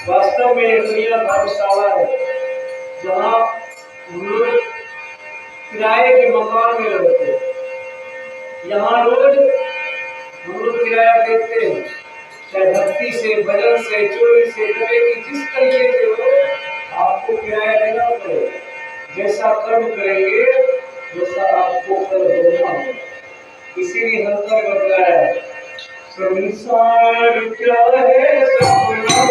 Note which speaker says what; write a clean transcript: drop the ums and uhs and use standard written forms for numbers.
Speaker 1: वास्तव में दुनिया धर्मशाला है जहाँ लोग किराए के मकान में रहते हैं। यहाँ रोज हम लोग किराया देते हैं, चाहे भक्ति से, भजन से, चोरी से, करे की जिस तरीके से हो आपको किराया देना पड़ेगा। जैसा कर्म करेंगे वैसा आपको फल भोगना होगा। इसीलिए अंतर बतलाया है संसार क्या है सपना